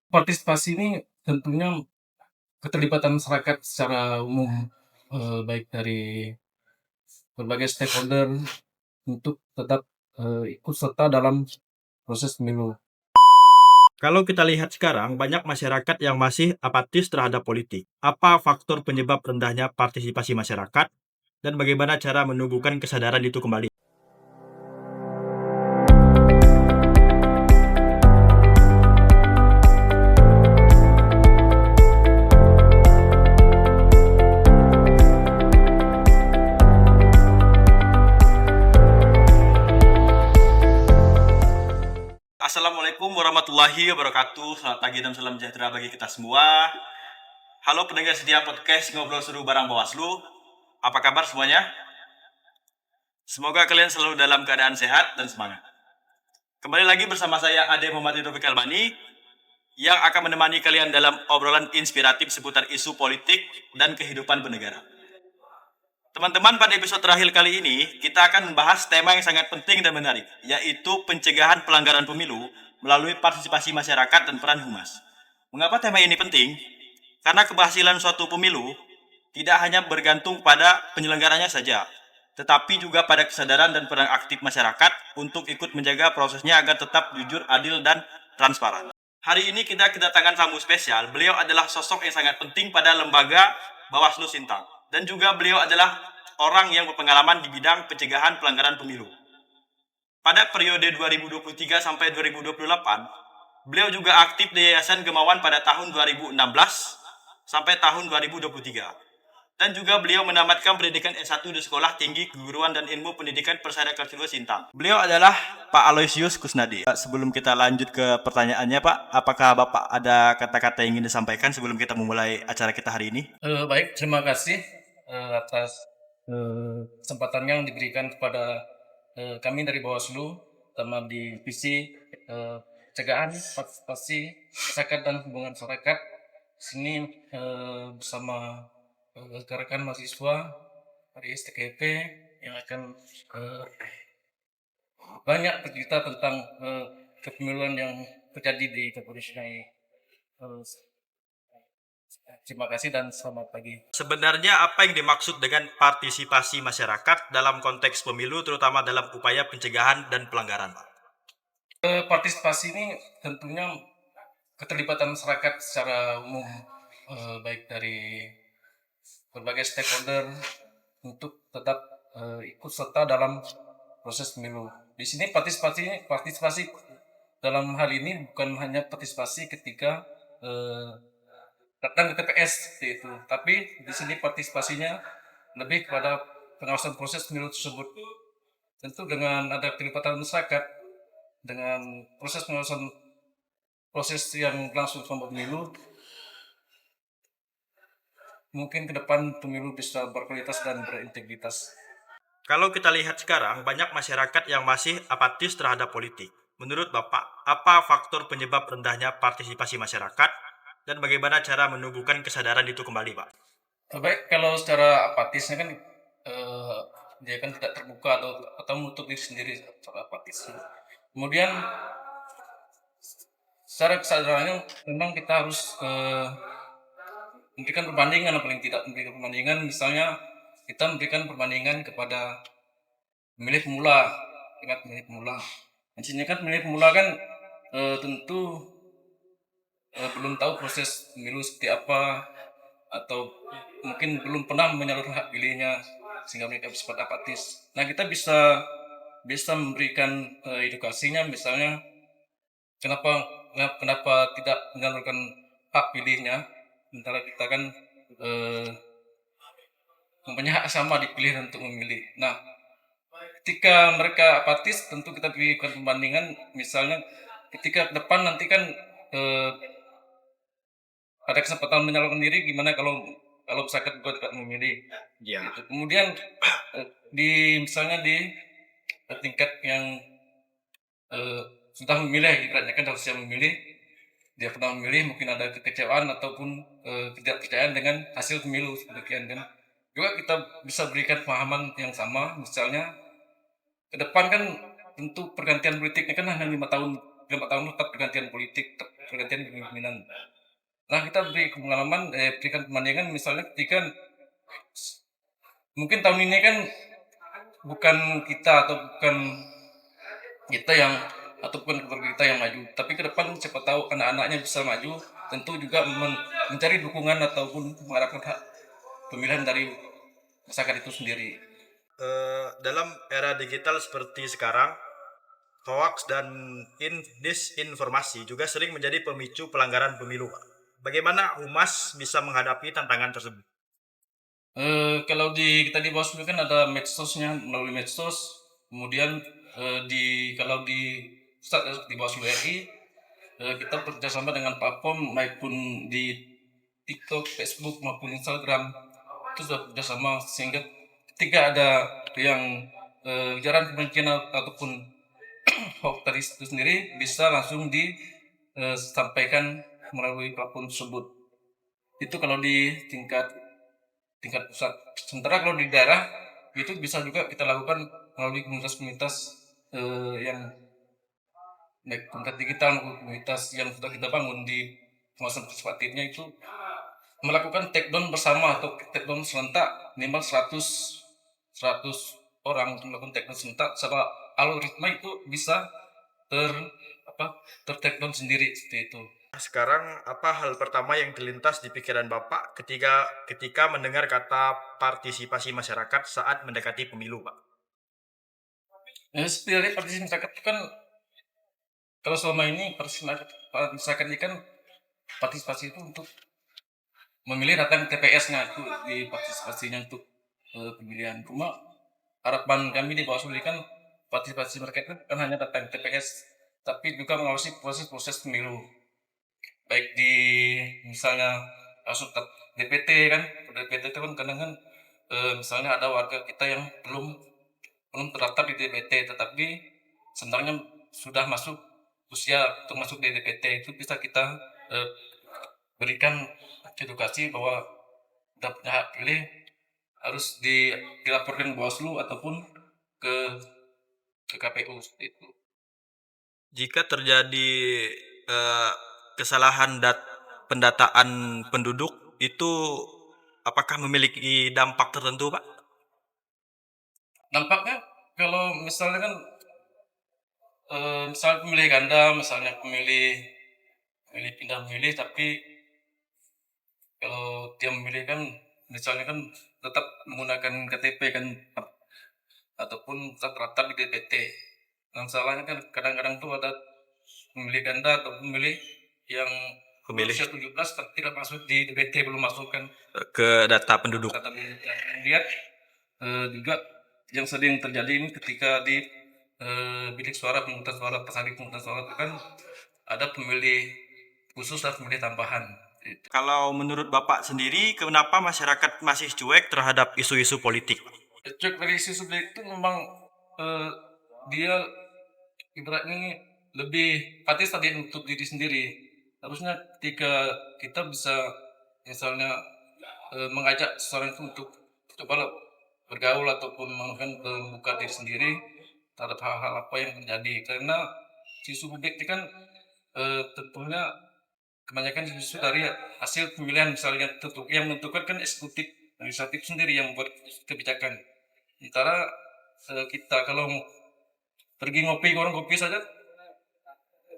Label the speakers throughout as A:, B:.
A: Partisipasi ini tentunya keterlibatan masyarakat secara umum, baik dari berbagai stakeholder untuk tetap, ikut serta dalam proses pemilu.
B: Kalau kita lihat sekarang, banyak masyarakat yang masih apatis terhadap politik. Apa faktor penyebab rendahnya partisipasi masyarakat, dan bagaimana cara menumbuhkan kesadaran itu kembali? Assalamualaikum warahmatullahi wabarakatuh. Selamat pagi dan salam sejahtera bagi kita semua. Halo pendengar setia podcast Ngobrol Seru Barang Bawaslu. Apa kabar semuanya? Semoga kalian selalu dalam keadaan sehat dan semangat. Kembali lagi bersama saya Ade Muhammad Ridho Albani yang akan menemani kalian dalam obrolan inspiratif seputar isu politik dan kehidupan bernegara. Teman-teman, pada episode terakhir kali ini, kita akan membahas tema yang sangat penting dan menarik, yaitu pencegahan pelanggaran pemilu melalui partisipasi masyarakat dan peran humas. Mengapa tema ini penting? Karena keberhasilan suatu pemilu tidak hanya bergantung pada penyelenggaranya saja, tetapi juga pada kesadaran dan peran aktif masyarakat untuk ikut menjaga prosesnya agar tetap jujur, adil, dan transparan. Hari ini kita kedatangan tamu spesial. Beliau adalah sosok yang sangat penting pada lembaga Bawaslu Sintang. Dan juga beliau adalah orang yang berpengalaman di bidang pencegahan pelanggaran pemilu. Pada periode 2023 sampai 2028, beliau juga aktif di Yayasan Gemawan pada tahun 2016 sampai tahun 2023. Dan juga beliau menamatkan pendidikan S1 di Sekolah Tinggi Keguruan dan Ilmu Pendidikan Persada Kartini Sintang. Beliau adalah Pak Aloysius Kusnadi. Sebelum kita lanjut ke pertanyaannya, Pak, apakah Bapak ada kata-kata yang ingin disampaikan sebelum kita memulai acara kita hari ini?
A: Baik, terima kasih, atas, kesempatan yang diberikan kepada, kami dari Bawaslu, terutama di divisi, pencegahan, partisipasi masyarakat dan hubungan masyarakat. Sini, bersama, rekan-rekan mahasiswa dari STKP yang akan, eee, banyak bercerita tentang, kepemiluan yang terjadi di kepolisian ini. Eee, Terima kasih dan selamat pagi.
B: Sebenarnya apa yang dimaksud dengan partisipasi masyarakat dalam konteks pemilu, terutama dalam upaya pencegahan dan pelanggaran, Pak?
A: Partisipasi ini tentunya keterlibatan masyarakat secara umum, baik dari berbagai stakeholder untuk tetap, ikut serta dalam proses pemilu. Di sini partisipasi dalam hal ini bukan hanya partisipasi ketika, datang ke TPS seperti itu, tapi di sini partisipasinya lebih kepada pengawasan proses pemilu tersebut. Tentu dengan ada keterlibatan masyarakat, dengan proses pengawasan proses yang langsung selama pemilu, mungkin ke depan pemilu bisa berkualitas dan berintegritas.
B: Kalau kita lihat sekarang, banyak masyarakat yang masih apatis terhadap politik. Menurut Bapak, apa faktor penyebab rendahnya partisipasi masyarakat, dan bagaimana cara menumbuhkan kesadaran itu kembali, Pak?
A: Baik, kalau secara apatisnya kan, eh, dia kan tidak terbuka atau menutup diri sendiri secara apatis. Kemudian secara kesadarannya memang kita harus, memberikan perbandingan, paling tidak memberikan perbandingan. Misalnya kita memberikan perbandingan kepada pemilih pemula, ingat pemilih pemula. Di sini kan pemilih pemula kan, tentu, belum tahu proses pemilu seperti apa, atau mungkin belum pernah menyalurkan hak pilihnya sehingga mereka bersifat apatis. Nah, kita bisa bisa memberikan, edukasinya, misalnya kenapa kenapa tidak menyalurkan hak pilihnya, sementara kita kan, eh, mempunyai hak sama dipilih untuk memilih. Nah, ketika mereka apatis, tentu kita berikan pembandingan, misalnya ketika ke depan nanti kan, eh, ada kesempatan menyalurkan diri, gimana kalau misalkan gue tidak memilih.
B: Ya.
A: Gitu. Kemudian, di misalnya di tingkat yang, sudah memilih, ibaratnya kan harusnya memilih, dia pernah memilih, mungkin ada kekecewaan ataupun, ketidakpercayaan dengan hasil pemilu demikian kan. Juga kita bisa berikan pemahaman yang sama, misalnya ke depan kan tentu pergantian politiknya kan hanya 5 tahun tetap pergantian politik. pergantian pemimpinan. Nah, kita berikan perbandingan misalnya ketika mungkin tahun ini kan bukan kita atau bukan kita yang ataupun keluarga kita yang maju, tapi ke depan siapa tahu anak-anaknya bisa maju, tentu juga mencari dukungan ataupun mengharapkan hak pemilihan dari masyarakat itu sendiri.
B: Dalam era digital seperti sekarang, hoax dan disinformasi juga sering menjadi pemicu pelanggaran pemilu, Pak. Bagaimana Humas bisa menghadapi tantangan tersebut?
A: Kalau kita di Bawaslu kan ada medsosnya, melalui medsos, kemudian kalau di pusat di Bawaslu RI, kita bekerjasama dengan platform maupun di TikTok, Facebook maupun Instagram itu sudah bekerjasama, sehingga ketika ada yang ujaran kebencian ataupun hoax tadi itu sendiri bisa langsung disampaikan melalui platform tersebut. Itu kalau di tingkat pusat. Sementara kalau di daerah itu bisa juga kita lakukan melalui komunitas-komunitas yang baik tingkat digital maupun komunitas yang sudah kita bangun di kawasan partisipatifnya itu melakukan take down bersama atau take down serentak minimal 100 orang untuk melakukan take down serentak secara algoritma itu bisa ter take down sendiri seperti itu.
B: Sekarang apa hal pertama yang terlintas di pikiran Bapak ketika mendengar kata partisipasi masyarakat saat mendekati pemilu, Pak?
A: Sebenarnya partisipasi masyarakat itu kan kalau selama ini masyarakat ini kan partisipasi itu untuk memilih datang TPS-nya itu di partisipasinya untuk pemilihan. Cuma harapan kami di Bawaslu ini kan partisipasi mereka itu bukan hanya datang TPS, tapi juga mengawasi proses-proses pemilu. Baik di misalnya masuk ke DPT kan, DPT itu kan kadang kan misalnya ada warga kita yang belum terdaftar di DPT, tetapi sebenarnya sudah masuk usia untuk masuk di DPT, itu bisa kita berikan edukasi bahwa udah punya hak pilih harus dilaporkan Bawaslu ataupun ke KPU seperti itu.
B: Jika terjadi kesalahan pendataan penduduk itu apakah memiliki dampak tertentu, Pak?
A: Dampaknya kalau misalnya kan misalnya pemilih ganda, misalnya pemilih pindah memilih, tapi kalau dia memilih kan misalnya kan tetap menggunakan KTP kan ataupun tetap terdaftar di DPT. Masalahnya kan kadang-kadang tuh ada pemilih ganda atau pemilih yang
B: Pemilih
A: usia 17 tapi tidak masuk di DPT, belum masuk kan
B: ke data penduduk.
A: kata lihat juga yang sering terjadi ini ketika di bilik suara pemungutan suara pas hari pemungutan suara itu kan ada pemilih khusus dan pemilih tambahan.
B: Kalau menurut Bapak sendiri, kenapa masyarakat masih cuek terhadap isu-isu politik?
A: Cek dari sisi subjek itu memang eh, dia ibaratnya ini lebih patis tadi untuk diri sendiri. Harusnya ketika kita bisa misalnya mengajak seseorang itu untuk coba bergaul ataupun melakukan membuka diri sendiri terhadap hal-hal apa yang terjadi, karena isu publik ini kan tentunya kebanyakan isu dari hasil pemilihan, misalnya tentu yang menentukan kan eksekutif, legislatif sendiri yang membuat kebijakan. Sementara kita kalau pergi ngopi ke warung kopi saja,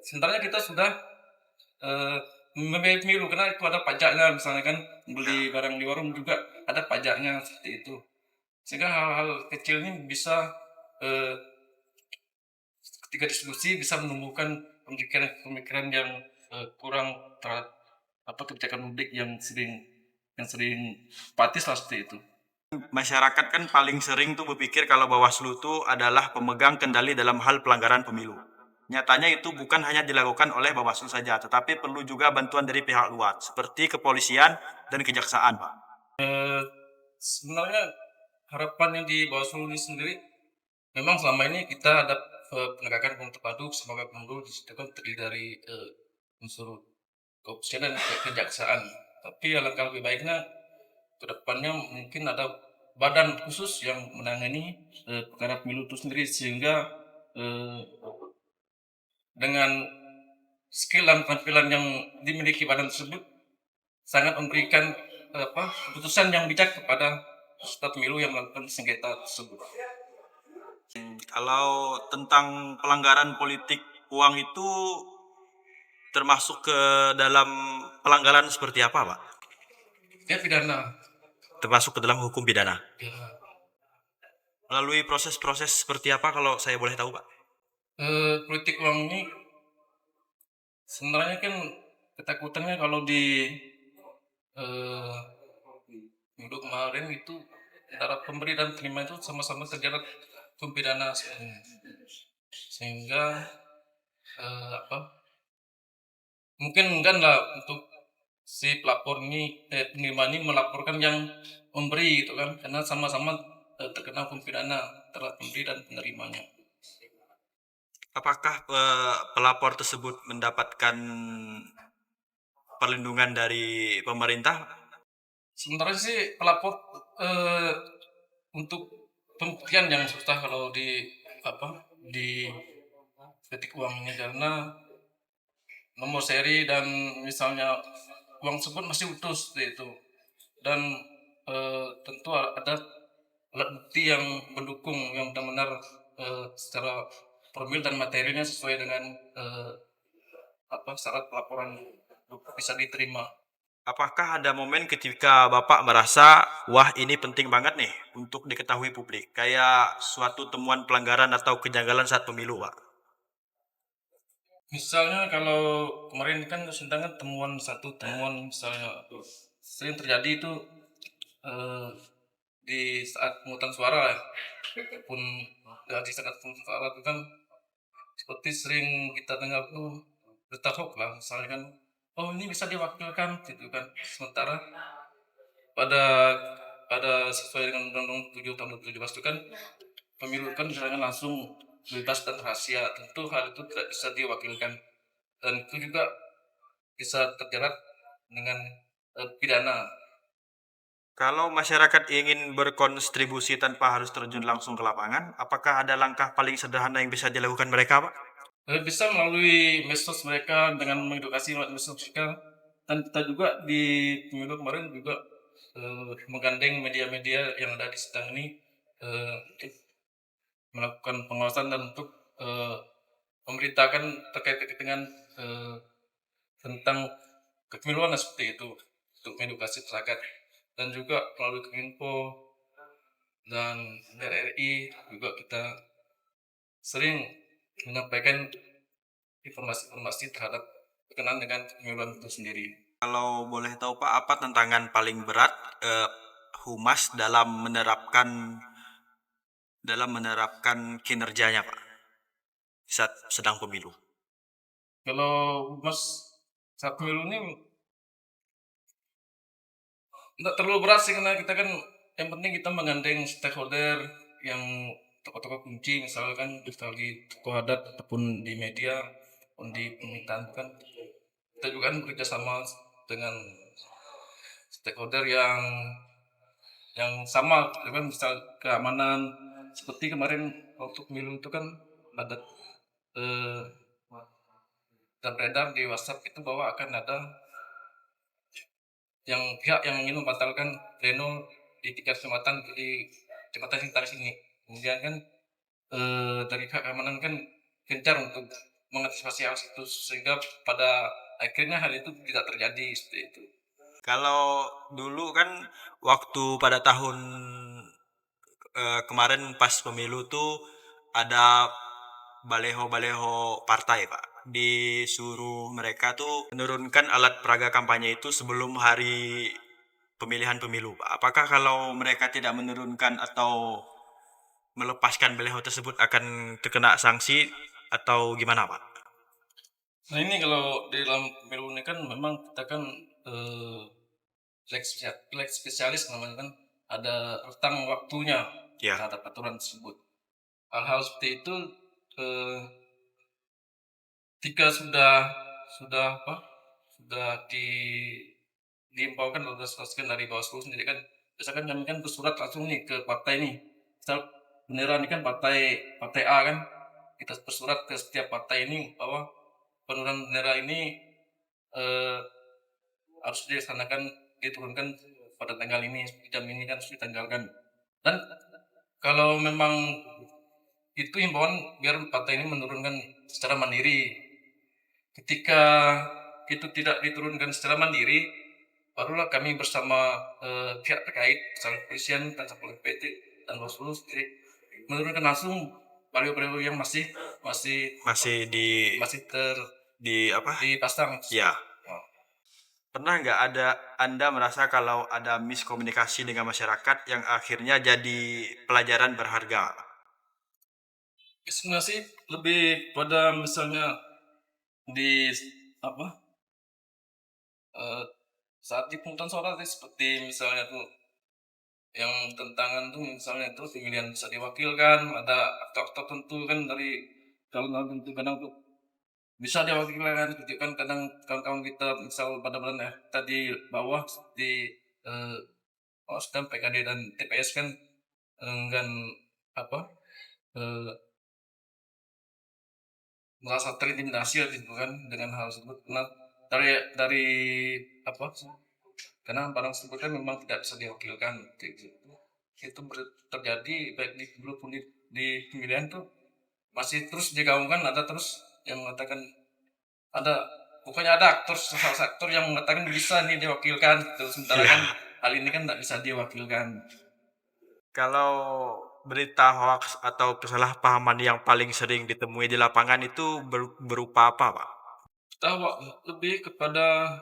A: sebenarnya kita sudah membayar pemilu karena itu ada pajaknya, misalnya kan beli barang di warung juga ada pajaknya seperti itu, sehingga hal-hal kecil ini bisa ketika diskusi bisa menumbuhkan pemikiran yang kurang terhadap kebijakan publik yang sering patis lah seperti itu.
B: Masyarakat kan paling sering tuh berpikir kalau Bawaslu itu adalah pemegang kendali dalam hal pelanggaran pemilu. Nyatanya itu bukan hanya dilakukan oleh Bawaslu saja, tetapi perlu juga bantuan dari pihak luar, seperti kepolisian dan kejaksaan, Pak.
A: Sebenarnya harapan yang di Bawaslu ini sendiri, memang selama ini kita ada penegakan hukum terpadu sebagai pemilu di situ kan terdiri dari unsur kepolisian dan kejaksaan. Tapi alangkah lebih baiknya kedepannya mungkin ada badan khusus yang menangani perkara pemilu itu sendiri, sehingga dengan skill dan tampilan yang dimiliki badan tersebut sangat memberikan keputusan yang bijak kepada peserta pemilu yang melakukan sengketa tersebut.
B: Kalau tentang pelanggaran politik uang itu termasuk ke dalam pelanggaran seperti apa, Pak?
A: Dia pidana.
B: Termasuk ke dalam hukum pidana.
A: Ya,
B: Melalui proses-proses seperti apa kalau saya boleh tahu, Pak?
A: politik uang ini sebenarnya kan ketakutannya kalau di eh, minggu kemarin itu antara pemberi dan penerima itu sama-sama terjerat hukum pidana sebenarnya. Sehingga mungkin enggak lah untuk si pelapor ini penerima ini melaporkan yang memberi gitu kan, karena sama-sama terkena hukum pidana antara pemberi dan penerimanya.
B: Apakah pelapor tersebut mendapatkan perlindungan dari pemerintah?
A: Sementara sih pelapor eh, untuk pembuktian yang susah kalau di detik uang ini, karena nomor seri dan misalnya uang tersebut masih utuh seperti itu, dan tentu ada alat bukti yang mendukung yang benar-benar secara formil dan materinya sesuai dengan syarat pelaporan bisa diterima.
B: Apakah ada momen ketika Bapak merasa, wah ini penting banget nih untuk diketahui publik, kayak suatu temuan pelanggaran atau kejanggalan saat pemilu, Pak?
A: Misalnya kalau kemarin kan sedang temuan misalnya sering terjadi itu eh, di saat pemungutan suara ya, pun di saat pemungutan suara itu kan seperti sering kita dengar tuh berita hoax lah, misalnya kan, oh ini bisa diwakilkan gitu kan, sementara pada sesuai dengan Undang-Undang 7 tahun 2017 itu kan pemilu kan misalnya langsung bebas dan rahasia, tentu hal itu tidak bisa diwakilkan dan itu juga bisa terjerat dengan pidana.
B: Kalau masyarakat ingin berkontribusi tanpa harus terjun langsung ke lapangan, apakah ada langkah paling sederhana yang bisa dilakukan mereka, Pak?
A: Bisa melalui medsos mereka dengan mengedukasi melalui medsos mereka, dan kita juga di pemilu kemarin juga menggandeng media-media yang ada di sedang ini untuk melakukan pengawasan dan untuk eh, memberitakan terkait dengan eh, tentang kepemiluan seperti itu untuk mengedukasi masyarakat, dan juga melalui Kominfo dan RRI juga kita sering menyampaikan informasi-informasi terhadap berkenaan dengan kepemiluan itu sendiri.
B: Kalau boleh tahu, Pak, apa tantangan paling berat Humas dalam menerapkan kinerjanya, Pak, saat sedang pemilu?
A: Kalau Mas saat pemilu ini tidak terlalu berat sih, karena kita kan yang penting kita menggandeng stakeholder yang tokoh-tokoh kunci, misalkan di tokoh adat ataupun di media ataupun di pemerintahan kan kita juga kan bekerja sama dengan stakeholder yang sama, kan misal keamanan seperti kemarin waktu pemilu itu kan ada eh, dan beredar di WhatsApp itu bahwa akan ada yang pihak yang ingin membatalkan pleno di tingkat kecamatan di kecamatan Sintang sini. Kemudian kan dari pihak keamanan kan gencar untuk mengantisipasi hal itu sehingga pada akhirnya hal itu tidak terjadi seperti itu.
B: Kalau dulu kan waktu pada tahun kemarin pas pemilu tuh ada baleho-baleho partai, Pak. Disuruh mereka tuh menurunkan alat peraga kampanye itu sebelum hari pemilihan pemilu, Pak. Apakah kalau mereka tidak menurunkan atau melepaskan baleho tersebut akan terkena sanksi atau gimana, Pak?
A: Nah ini kalau di dalam pemilu ini kan memang kita kan eh, leg spesialis namanya kan, ada rentang waktunya
B: Ya.
A: terhadap aturan tersebut. Hal-hal seperti itu eh, jika sudah diimbaukan atau diinstruksikan dari Bawaslu sendiri kan, misalkan kami kan bersurat langsung nih ke partai nih, misal bendera ini kan partai partai A kan, kita bersurat ke setiap partai ini bahwa penurunan bendera ini eh, harus diturunkan pada tanggal ini, jam ini kan harus ditanggalkan. Dan kalau memang itu himbauan biar partai ini menurunkan secara mandiri. Ketika itu tidak diturunkan secara mandiri, barulah kami bersama pihak terkait, misalnya kepolisian dan satpol pp dan Bawaslu menurunkan langsung baliho-baliho yang masih masih
B: Masih di
A: masih
B: apa?
A: dipasang.
B: Ya.
A: Oh.
B: Pernah nggak Anda merasa kalau ada miskomunikasi dengan masyarakat yang akhirnya jadi pelajaran berharga?
A: Sebenarnya sih lebih pada misalnya di apa eh, saat di pemungutan suara sih, seperti misalnya tuh yang tentangan tuh misalnya itu pemilihan bisa diwakilkan, ada aktor-aktor tertentu kan dari calon-calon tertentu kadang tuh bisa diwakilkan gitu kan, kadang kawan-kawan kita misal pada bulan tadi bawah di eh, Osdam PKD dan TPS kan enggan apa eh, merasa terintimidasi gitu kan dengan hal tersebut. Nah, dari apa karena barang tersebut kan memang tidak bisa diwakilkan gitu. Itu terjadi baik di dulu pun di pemilihan tuh masih terus digaungkan, ada terus yang mengatakan ada pokoknya ada salah satu aktor yang mengatakan bisa nih diwakilkan gitu, sementara kan hal ini kan tidak bisa diwakilkan.
B: Kalau berita hoax atau kesalahpahaman yang paling sering ditemui di lapangan itu berupa apa, Pak?
A: Kita lebih kepada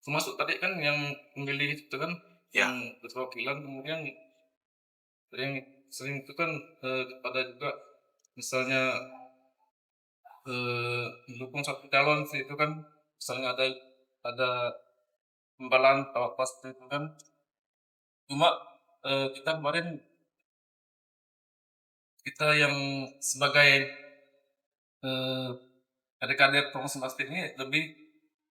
A: termasuk tadi kan yang memilih itu kan yang berwakilan, kemudian sering sering itu kan kepada juga misalnya mendukung satu calon sih, itu kan misalnya ada imbalan atau apa seperti itu kan, cuma kita kemarin kita yang sebagai eh, adik-adik promosi basket ini lebih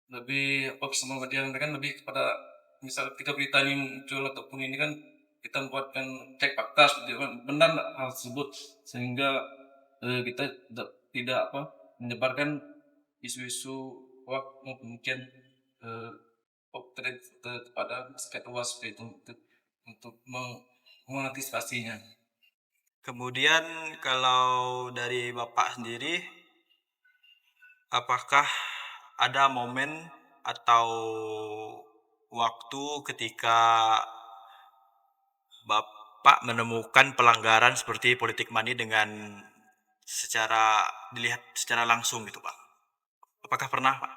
A: lebih apa bersama media kan lebih kepada misal kita berita ini muncul ataupun ini kan kita membuatkan cek fakta seperti itu kan, benar nggak hal tersebut, sehingga kita tidak apa menyebarkan isu-isu hoax maupun mungkin eh, kepada masyarakat luas seperti itu untuk mengantisipasinya.
B: Kemudian kalau dari Bapak sendiri, apakah ada momen atau waktu ketika Bapak menemukan pelanggaran seperti politik money dengan dilihat secara langsung gitu, Pak? Apakah pernah, Pak?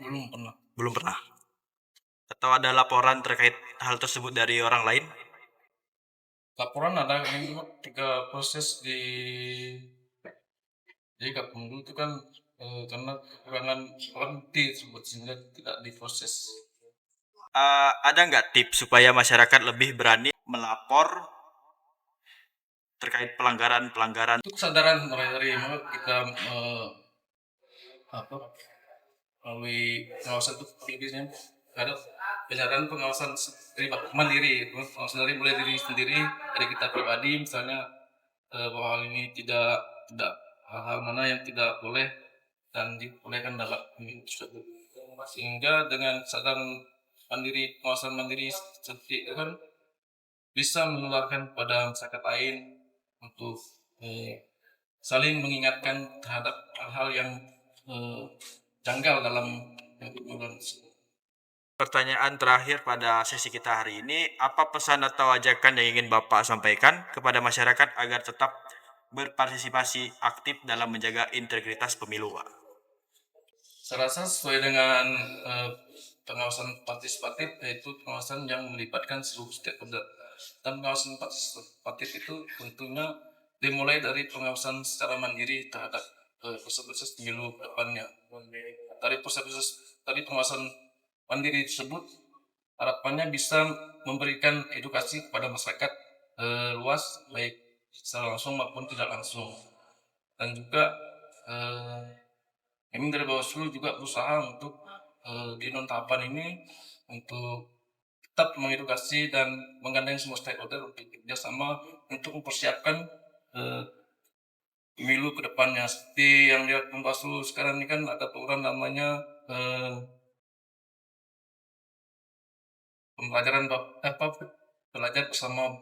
A: Belum pernah.
B: Belum pernah. Atau ada laporan terkait hal tersebut dari orang lain?
A: Laporan ada yang juga ketika proses di Gakumdu itu kan karena kekurangan alat bukti tersebut sehingga tidak diproses.
B: Ada nggak tips supaya masyarakat lebih berani melapor terkait pelanggaran-pelanggaran?
A: Itu kesadaran mulai dari mana kita apa melalui pengawasan itu biasanya ada kesadaran pengawasan mandiri, pengawasan dari mulai diri sendiri, dari kita pribadi misalnya bahwa hal ini tidak hal-hal mana yang tidak boleh dan dibolehkan dalam pemilu tersebut, sehingga dengan kesadaran mandiri, pengawasan mandiri seperti itu kan bisa menularkan pada masyarakat lain untuk saling mengingatkan terhadap hal-hal yang eh, janggal dalam pemilu.
B: Pertanyaan terakhir pada sesi kita hari ini, apa pesan atau ajakan yang ingin Bapak sampaikan kepada masyarakat agar tetap berpartisipasi aktif dalam menjaga integritas pemilu, Pak?
A: Saya rasa sesuai dengan pengawasan partisipatif, yaitu pengawasan yang melibatkan seluruh stakeholder. Dan pengawasan partisipatif itu tentunya dimulai dari pengawasan secara mandiri terhadap proses-proses pemilu ke depannya. Dari proses-proses tadi pengawasan mandiri tersebut harapannya bisa memberikan edukasi kepada masyarakat luas, baik secara langsung maupun tidak langsung. Dan juga kami dari Bawaslu juga berusaha untuk di non tahapan ini untuk tetap mengedukasi dan menggandeng semua stakeholder untuk kerjasama untuk mempersiapkan eh, pemilu ke depannya. Seperti yang lihat Bawaslu sekarang ini kan ada program namanya pembelajaran belajar bersama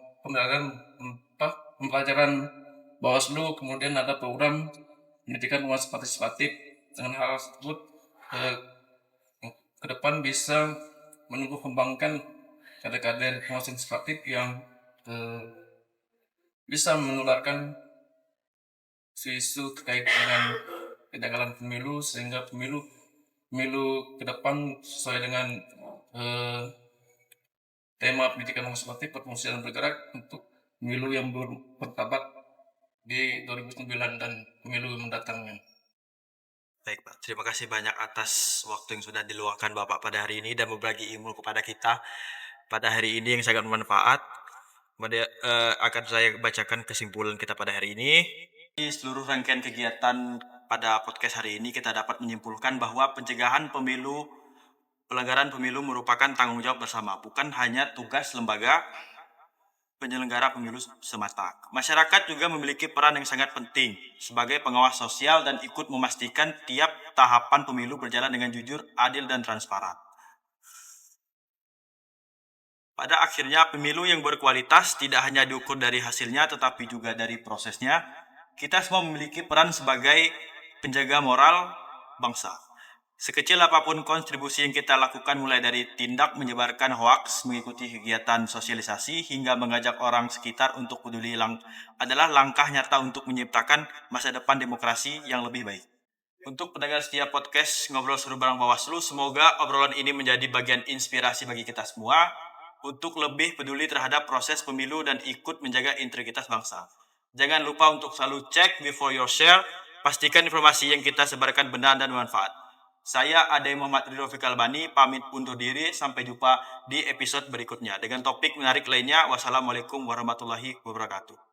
A: pembelajaran Bawaslu, kemudian ada program pendidikan pengawas partisipatif. Dengan hal tersebut eh, ke depan bisa menumbuh kembangkan kader-kader pengawas partisipatif yang bisa menularkan isu terkait dengan kegagalan pemilu, sehingga pemilu ke depan sesuai dengan tema pendidikan partisipatif, berfungsi dan bergerak untuk pemilu yang bermartabat di 2009 dan pemilu mendatangnya.
B: Baik Pak, terima kasih banyak atas waktu yang sudah diluangkan Bapak pada hari ini dan berbagi ilmu kepada kita pada hari ini yang sangat bermanfaat. Kemudian akan saya bacakan kesimpulan kita pada hari ini. Di seluruh rangkaian kegiatan pada podcast hari ini kita dapat menyimpulkan bahwa pencegahan pelanggaran pemilu merupakan tanggung jawab bersama, bukan hanya tugas lembaga penyelenggara pemilu semata. Masyarakat juga memiliki peran yang sangat penting sebagai pengawas sosial dan ikut memastikan tiap tahapan pemilu berjalan dengan jujur, adil, dan transparan. Pada akhirnya, pemilu yang berkualitas tidak hanya diukur dari hasilnya, tetapi juga dari prosesnya. Kita semua memiliki peran sebagai penjaga moral bangsa. Sekecil apapun kontribusi yang kita lakukan, mulai dari tindak menyebarkan hoaks, mengikuti kegiatan sosialisasi, hingga mengajak orang sekitar untuk peduli adalah langkah nyata untuk menciptakan masa depan demokrasi yang lebih baik. Untuk pendengar setiap podcast Ngobrol Seru Bareng Bawaslu, semoga obrolan ini menjadi bagian inspirasi bagi kita semua untuk lebih peduli terhadap proses pemilu dan ikut menjaga integritas bangsa. Jangan lupa untuk selalu cek before you share, pastikan informasi yang kita sebarkan benar dan bermanfaat. Saya Ade Muhammad Ridho Fikalbani, pamit undur diri. Sampai jumpa di episode berikutnya dengan topik menarik lainnya. Wassalamualaikum warahmatullahi wabarakatuh.